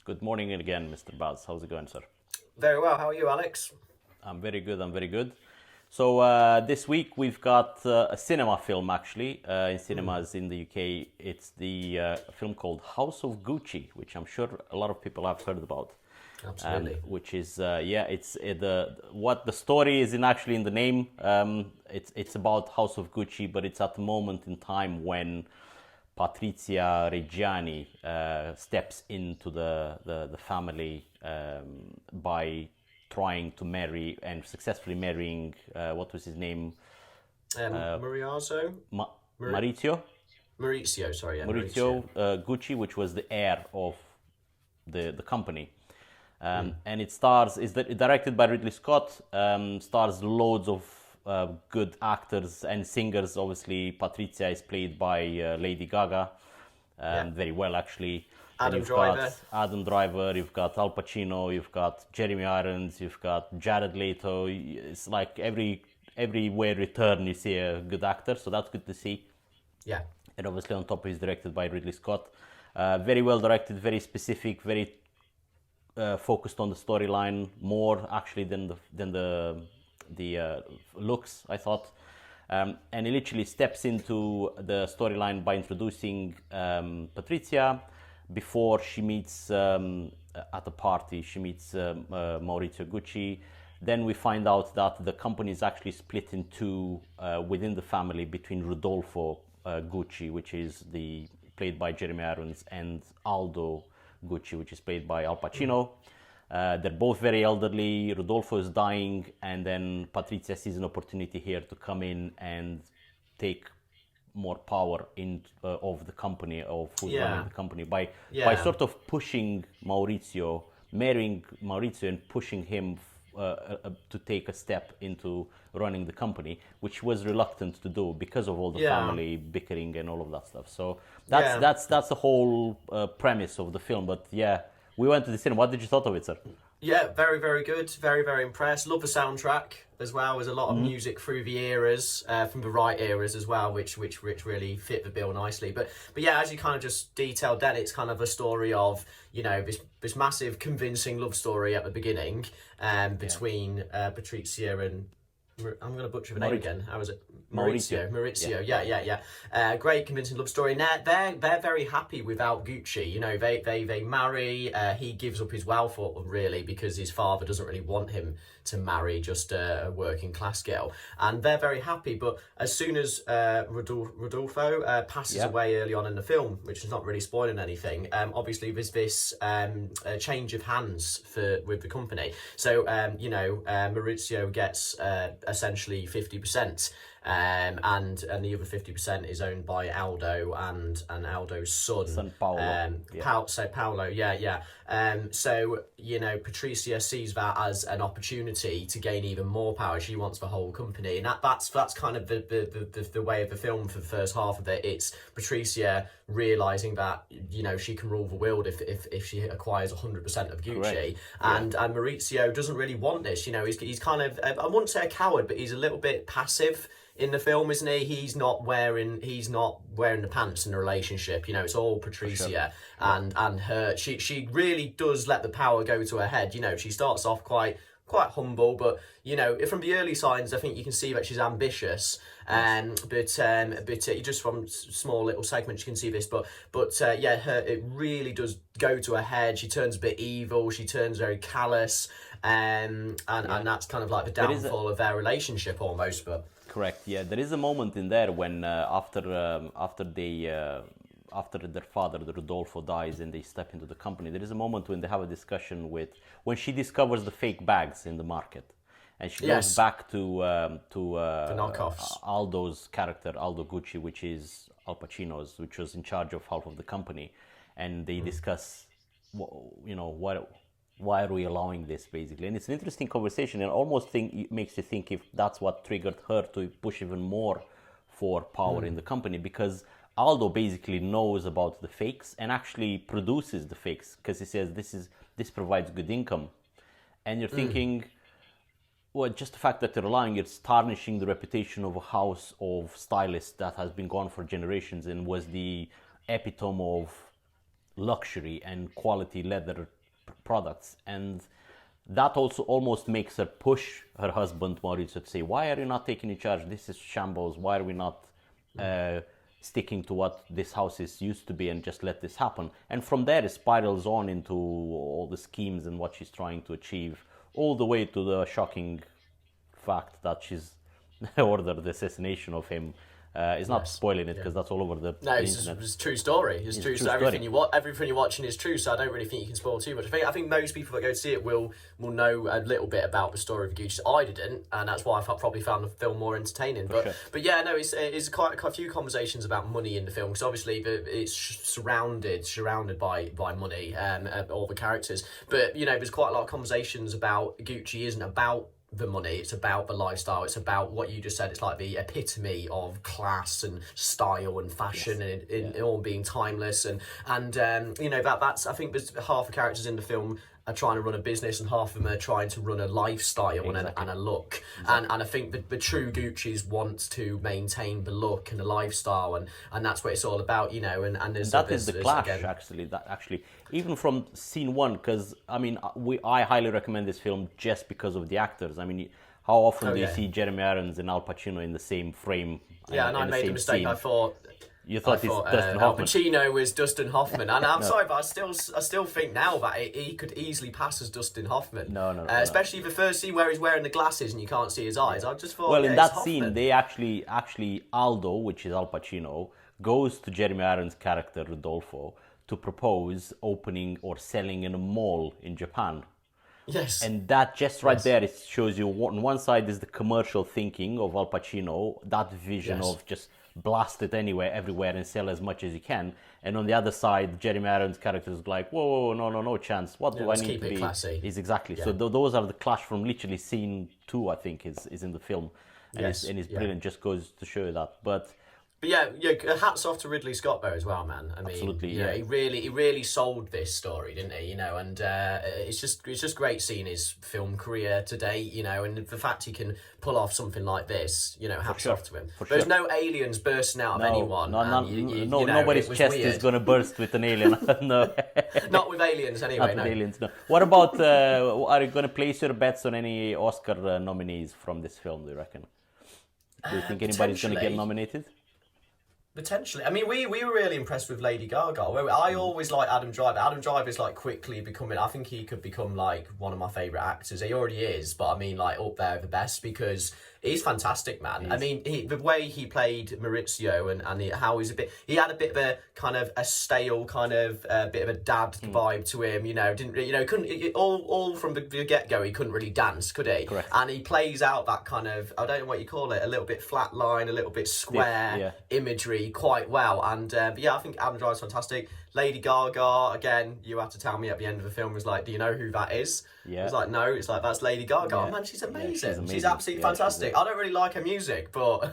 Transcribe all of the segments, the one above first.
Good morning again, Mr. Baz. How's it going, sir? Very well. How are you, Alex? I'm very good. I'm very good. So this week we've got a cinema film actually in cinemas in the UK. It's the film called House of Gucci, which I'm sure a lot of people have heard about. Absolutely. Which is it's the what the story is in actually in the name. It's about House of Gucci, but it's at the moment in time when Patrizia Reggiani steps into the family by trying to marry and successfully marrying what was his name? Mariazzo? Maurizio. Maurizio, sorry, yeah, Maurizio Gucci, which was the heir of the company. And it is directed by Ridley Scott, stars loads of good actors and singers. Obviously, Patrizia is played by Lady Gaga, very well actually. Adam You've Driver. got Adam Driver, you've got Al Pacino, you've got Jeremy Irons, you've got Jared Leto. It's like everywhere you turn you see a good actor, so that's good to see. Yeah. And obviously on top is directed by Ridley Scott. Very well directed, very specific, very focused on the storyline more actually than the looks, I thought. And he literally steps into the storyline by introducing Patrizia before she meets at a party. She meets Maurizio Gucci. Then we find out that the company is actually split in two within the family between Rodolfo Gucci, which is played by Jeremy Irons, and Aldo Gucci, which is played by Al Pacino. They're both very elderly. Rodolfo is dying, and then Patrizia sees an opportunity here to come in and take more power of the company, of who's running the company, by sort of pushing Maurizio, marrying Maurizio and pushing him to take a step into running the company, which was reluctant to do because of all the family bickering and all of that stuff. So that's the whole premise of the film. But yeah, we went to the cinema. What did you thought of it, sir? Yeah, very, very good. Very, very impressed. Love the soundtrack as well. There's a lot of music through the eras, from the right eras as well, which really fit the bill nicely. But yeah, as you kind of just detailed then, it's kind of a story of, this massive convincing love story at the beginning between Patrizia and I'm going to butcher the name again. How was it? Maurizio. Yeah. Great convincing love story. And they're very happy without Gucci. They marry. He gives up his wealth really because his father doesn't really want him to marry just a working class girl. And they're very happy. But as soon as Rodolfo passes away early on in the film, which is not really spoiling anything, obviously there's this change of hands with the company. So Maurizio gets essentially 50%, and the other 50% is owned by Aldo and Aldo's son Paolo. Paolo. So Patrizia sees that as an opportunity to gain even more power. She wants the whole company, and that's kind of the way of the film for the first half of it. It's Patrizia realizing that she can rule the world if she acquires 100% of Gucci. And Maurizio doesn't really want this. He's kind of, I wouldn't say a coward, but he's a little bit passive in the film, isn't he? He's not wearing the pants in the relationship. It's all Patrizia and her. She really does let the power go to her head. She starts off quite humble, but from the early signs, I think you can see that she's ambitious. But just from small little segments, you can see this. But it really does go to her head. She turns a bit evil. She turns very callous, and that's kind of like the downfall of their relationship almost. But correct. Yeah, there is a moment in there when after their father, the Rodolfo, dies and they step into the company, there is a moment when they have a discussion when she discovers the fake bags in the market. And she goes back to the knockoffs. Aldo's character, Aldo Gucci, which is Al Pacino's, which was in charge of half of the company. And they discuss, why are we allowing this, basically. And it's an interesting conversation, and almost it makes you think if that's what triggered her to push even more for power in the company, because Aldo basically knows about the fakes and actually produces the fakes because he says this provides good income. And you're thinking, well, just the fact that they're allowing it's tarnishing the reputation of a house of stylists that has been gone for generations and was the epitome of luxury and quality leather products, and that also almost makes her push her husband Maurizio to say, why are you not taking in charge? This is shambles. Why are we not sticking to what this house is used to be and just let this happen? And from there it spirals on into all the schemes and what she's trying to achieve, all the way to the shocking fact that she's ordered the assassination of him. It's not spoiling it because that's all over the internet. It's a true story. It's true. So everything you're watching is true. So I don't really think you can spoil too much. I think most people that go to see it will know a little bit about the story of Gucci. I didn't, and that's why I probably found the film more entertaining. But yeah, no, it's quite a few conversations about money in the film, because obviously it's surrounded by money, all the characters. But there's quite a lot of conversations about Gucci isn't about the money, it's about the lifestyle, it's about what you just said. It's like the epitome of class and style and fashion, and it all being timeless, and that's, I think there's half the characters in the film are trying to run a business and half of them are trying to run a lifestyle and a look. And I think the true Gucci's want to maintain the look and the lifestyle, and that's what it's all about, and there's that is the clash again. Actually even from scene one, because I highly recommend this film just because of the actors. How often do you see Jeremy Irons and Al Pacino in the same frame? And I made a mistake. Scene? You thought it's Dustin Hoffman. Al Pacino was Dustin Hoffman, and I'm sorry, but I still think now that he could easily pass as Dustin Hoffman. No. Especially the first scene where he's wearing the glasses and you can't see his eyes. I just thought. Well, in that Hoffman. scene, they actually Aldo, which is Al Pacino, goes to Jeremy Irons' character Rodolfo to propose opening or selling in a mall in Japan. Yes. And that just right there, it shows you on one side is the commercial thinking of Al Pacino, that vision of just blast it everywhere and sell as much as you can. And on the other side, Jeremy Irons' character is like, whoa, no chance. What do I need to be? Classy. Is exactly. So those are the clash from literally scene 2, I think, is in the film. And it's brilliant, just goes to show that. But yeah, hats off to Ridley Scott there as well, man. Absolutely, he really sold this story, didn't he? And it's just great seeing his film career today, and the fact he can pull off something like this, hats off to him. There's no aliens bursting out of anyone. Nobody's chest is going to burst with an alien. No. Not with aliens, anyway. Not with aliens, no. What about, are you going to place your bets on any Oscar nominees from this film, do you reckon? Do you think anybody's going to get nominated? Potentially. We were really impressed with Lady Gaga. I always like Adam Driver. Adam Driver's quickly becoming, I think he could become one of my favourite actors. He already is, but up there the best, because he's fantastic, man. The way he played Maurizio and how he had a bit of a kind of a stale kind of bit of a dad vibe to him. Couldn't all from the get go. He couldn't really dance, could he? Correct. And he plays out that kind of, I don't know what you call it, a little bit flat line, a little bit square imagery quite well. And I think Adam Driver's fantastic. Lady Gaga, again, you had to tell me at the end of the film, was like, do you know who that is? Yeah. I was like, no. It's like, that's Lady Gaga. Yeah. Oh, man, she's amazing. Yeah, she's amazing. She's absolutely fantastic. I don't really like her music, but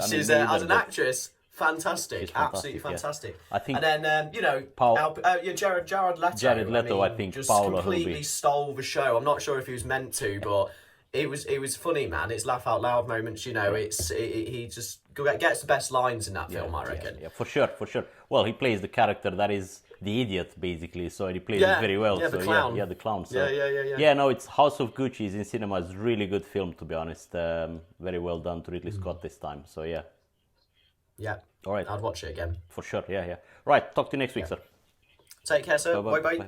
she's as an actress, fantastic. Absolutely fantastic. I think. And then Jared Leto. Jared Leto, I think, just Paolo completely stole the show. I'm not sure if he was meant to, but it was funny, man. It's laugh out loud moments. He just gets the best lines in that film, I reckon. Yeah, for sure. Well, he plays the character that is the idiot, basically, so he plays it very well. The clown. The clown. So. Yeah. Yeah, no, it's House of Gucci is in cinema. It's a really good film, to be honest. Very well done to Ridley Scott this time. So yeah. Yeah. All right. I'd watch it again. For sure. Yeah. Right. Talk to you next week, sir. Take care, sir. Bye. Bye.